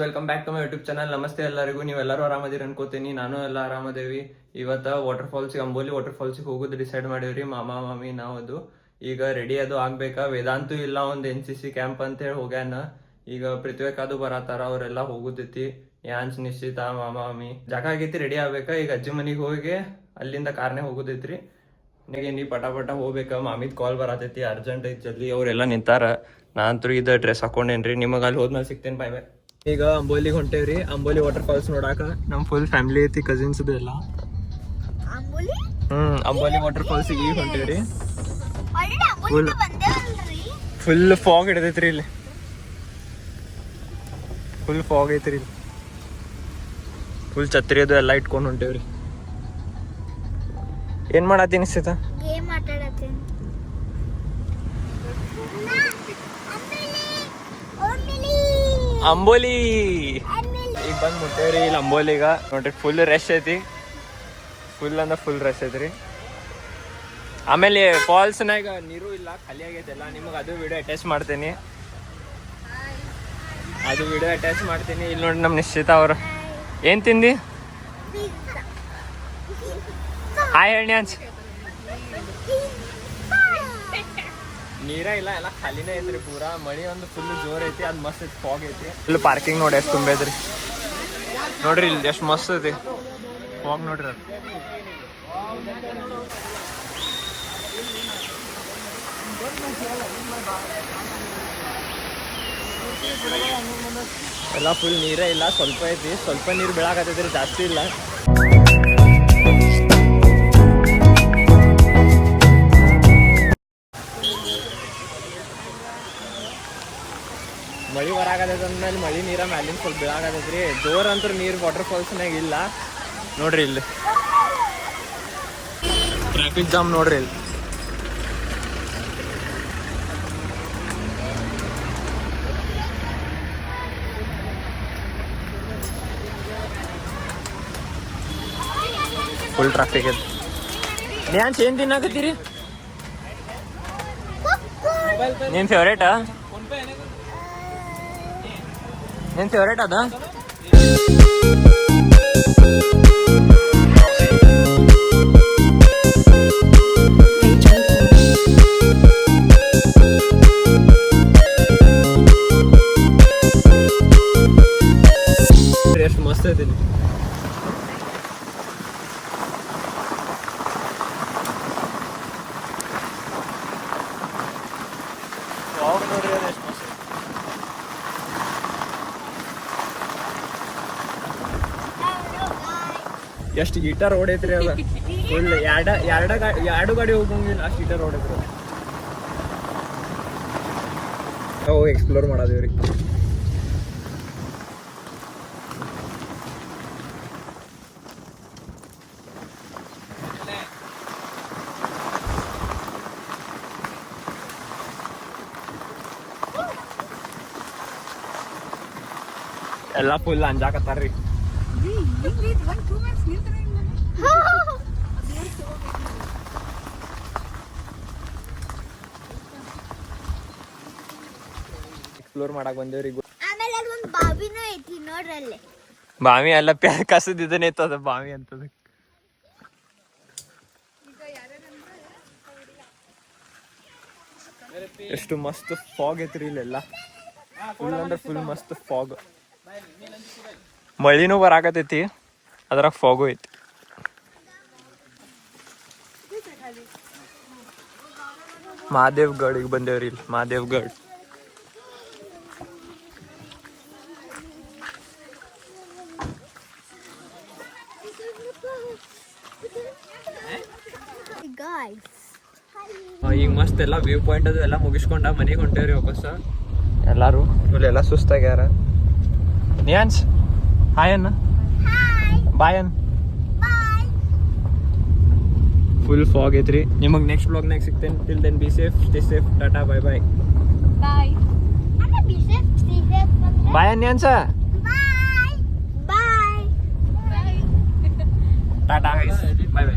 Welcome back to my YouTube channel. ನಮಸ್ತೆ ಎಲ್ಲರಿಗೂ. ನೀವೆಲ್ಲರೂ ಆರಾಮದಿರಿ ಅನ್ಕೋತೀನಿ. ನಾನು ಎಲ್ಲ ಆರಾಮದೇವಿ. ಇವತ್ತ ವಾಟರ್ ಫಾಲ್ಸಿಗೆ, ಅಂಬೋಲಿ ವಾಟರ್ ಫಾಲ್ಸಿಗೆ ಹೋಗೋದು ಡಿಸೈಡ್ ಮಾಡಿವ್ರಿ ಮಾಮ ಮಾಮಿ ನಾವದು. ಈಗ ರೆಡಿ ಅದು ಆಗ್ಬೇಕಾ. ವೇದಾಂತು ಇಲ್ಲ, ಒಂದು NCC ಕ್ಯಾಂಪ್ ಅಂತ ಹೇಳಿ ಹೋಗ್ಯಾನ. ಈಗ ಪೃಥ್ವಿಕಾದು ಬರತಾರ, ಅವರೆಲ್ಲ ಹೋಗುದೈತಿ. ಯಾನ್ಸ್ ನಿಶ್ಚಿತ ಮಾಮ ಮಾಮಿ ಜಾಗ ಆಗೈತಿ, ರೆಡಿ ಆಗ್ಬೇಕಾ. ಈಗ ಅಜ್ಜಿ ಮನಿಗೆ ಹೋಗಿ ಅಲ್ಲಿಂದ ಕಾರ್ನೇ ಹೋಗುದೈತ್ರಿ. ನೀ ಪಟ ಹೋಗ್ಬೇಕ. ಮಾಮಿದ್ ಕಾಲ್ ಬರತೈತಿ, ಅರ್ಜೆಂಟ್ ಐತಿ, ಜಲ್ದಿ. ಅವ್ರೆಲ್ಲ ನಿಂತಾರ. ನಾನಂತೂ ಇದು ಡ್ರೆಸ್ ಹಾಕೊಂಡೇನ್ರಿ. ನಿಮಗೆ ಅಲ್ಲಿ ಹೋದ್ಮೇಲೆ ಸಿಗ್ತೇನೆ. ಬಾಯ್ ಬಾಯ್. ಈಗ ಅಂಬೋಲಿಗೆ ಹೊಂಟೇವ್ರಿ. ಅಂಬೋಲಿ ವಾಟರ್ ಫಾಲ್ಸ್ ನೋಡಾಕ ನಮ್ ಫುಲ್ ಫ್ಯಾಮಿಲಿ ಐತಿ, ಕಸಿನ್ಸ್ ಎಲ್ಲ. ಅಂಬೋಲಿ ವಾಟರ್ ಫಾಲ್ಸ್ ಈಗ ಹೊಂಟೇವ್ರಿ. ಫುಲ್ ಫಾಗ್ ಹಿಡ್ದೈತ್ರಿ ಇಲ್ಲಿ. ಫುಲ್ ಫಾಗ್ ಐತ್ರಿ ಇಲ್ಲಿ. ಫುಲ್ ಛತ್ರಿ ಅದು ಎಲ್ಲ ಇಟ್ಕೊಂಡು ಹೊಂಟೇವ್ರಿ. ಏನ್ ಮಾಡತ್ತೀನಿ ಸೀತಾ? ಅಂಬೋಲಿ ಈಗ ಬಂದ್ ಮುಟ್ಟೇವ್ರಿ ಇಲ್ಲಿ ಅಂಬೋಲಿಗ. ನೋಡ್ರಿ ಫುಲ್ ರಶ್ ಐತಿ. ಫುಲ್ ಅಂದ್ರೆ ಫುಲ್ ರಶ್ ಐತ್ರಿ. ಆಮೇಲೆ ಫಾಲ್ಸ್ನಾಗ ನೀರು ಇಲ್ಲ, ಖಾಲಿ ಆಗೈತೆ ಎಲ್ಲ. ನಿಮಗೆ ಅದು ವಿಡಿಯೋ ಅಟ್ಯಾಚ್ ಮಾಡ್ತೀನಿ. ಇಲ್ಲಿ ನೋಡಿ ನಮ್ಮ ನಿಶ್ಚಿತ ಅವ್ರು. ಏನ್ ತಿಂದಿ? ಹಾಯ್ ಹೇಳಿ ಅನ್ಸ್. ನೀರ ಇಲ್ಲ, ಎಲ್ಲ ಖಾಲಿನೇ ಐತ್ರಿ ಪೂರಾ. ಮಳಿ ಒಂದು ಫುಲ್ ಜೋರ್ ಐತಿ, ಅದ್ ಮಸ್ತ್ ಐತಿ, ಫಾಗ್ ಐತಿ. ಫುಲ್ ಪಾರ್ಕಿಂಗ್ ನೋಡಿ ಎಷ್ಟು ತುಂಬೈತ್ರಿ. ನೋಡ್ರಿ ಇಲ್ಲಿ ಎಷ್ಟು ಮಸ್ತ್ ಐತಿ ಫಾಗ್. ನೋಡ್ರಿ ಅದು ಎಲ್ಲ ಫುಲ್ ನೀರೇ ಇಲ್ಲ, ಸ್ವಲ್ಪ ಐತಿ. ಸ್ವಲ್ಪ ನೀರು ಬೀಳಾಕತ್ತೈತ್ರಿ, ಜಾಸ್ತಿ ಇಲ್ಲ. ಮಳಿ ಬರಾಕತ್ತೈತೆ ಅಂದ್ಮೇಲೆ ಮಳಿ ನೀರ ಮ್ಯಾಲಿನ ಸ್ವಲ್ಪ ಬೀಳಾಕತ್ತೈತ್ರಿ. ಜೋರ್ ಅಂತೂ ನೀರು ವಾಟರ್ ಫಾಲ್ಸ್ನಾಗ ಇಲ್ಲ. ನೋಡ್ರಿ ಇಲ್ಲಿ ಟ್ರಾಫಿಕ್ ಜಾಮ್ ನೋಡ್ರಿ ಇಲ್ಲಿ. ಫುಲ್ ಟ್ರಾಫಿಕ್ ಐತಿ. ಡ್ಯಾನ್ಸ್ ಏನ್ ತಿನ್ನಾಕತ್ತೀರಿ? ನಿನ್ ಫೇವ್ರೇಟಾ? ನಿನ್ ಫೇವ್ರೇಟ್ ಅದ? ಎಷ್ಟು ಮಸ್ತ್ ಐತಿ. ನೋಡ್ರಿ ಎಷ್ಟು ಮಸ್ತ್. ಎಷ್ಟು ಗೀಟರ್ ರೋಡ್ ಐತ್ರಿ ಅದ. ಫುಲ್ ಎರಡು ಗಾಡಿ ಹೋಗಂಗಿಲ್ಲ, ಅಷ್ಟು ಗೀಟರ್ ರೋಡ್ ಐತ್ರಿ. ನಾವು ಎಕ್ಸ್ಪ್ಲೋರ್ ಮಾಡಾದೇವ್ರಿ. ಎಲ್ಲ ಫುಲ್ ಅಂಜಾಕತ್ತಾರ್ರಿ. ಎಕ್ಸ್ಪ್ಲೋರ್ ಮಾಡಕ್ ಬಂದೇವ್ರಿ. ಬಾವಿ ಎಲ್ಲ ಕಸದ ಇದನ್ನ ಐತದ ಬಾವಿ ಅಂತದ. ಎಷ್ಟು ಮಸ್ತ್ ಫಾಗ್ ಐತ್ರಿ ಇಲ್ಲೆಲ್ಲ. ಫುಲ್ ಅಂದ್ರೆ ಫುಲ್ ಮಸ್ತ್ ಫಾಗ್. ಮಳಿನೂ ಬರಾಕತೈತಿ, ಅದ್ರಾಗ ಫಾಗು ಐತಿ. ಮಹಾದೇವ್ಗಢಿಗೆ ಬಂದೇವ್ರಿ ಇಲ್ಲಿ. ಮಹಾದೇವ್ಗಢ್ ಈಗ ಮಸ್ತ್ ಎಲ್ಲ ವ್ಯೂ ಪಾಯಿಂಟ್ ಅದು ಎಲ್ಲ ಮುಗಿಸ್ಕೊಂಡ ಮನೆಗೆ ಹೊಂಟೇವ್ರಿ ವಾಪಸ್ ಎಲ್ಲಾರು. ಇಲ್ಲೆಲ್ಲ ಸುಸ್ತಾಗ್ಯಾರ. ನಿಯಾನ್ಸ್ ಹಾಯ್ ಅನ್ನ, ಬಾಯ್ ಅನ್. ಫುಲ್ ಫಾಗ್ ಐತ್ರಿ. ನಿಮಗೆ ನೆಕ್ಸ್ಟ್ ಬ್ಲಾಗ್ನಾಗ ಸಿಗ್ತೇನೆ. Till then be safe, stay safe. ಟಾಟಾ, ಬಾಯ್ ಬಾಯ್. ಬಾಯ್ ಅನ್ಯಾನ್ಸ. ಟಾಟಾ ಗೈಸ್, ಬಾಯ್ ಬಾಯ್.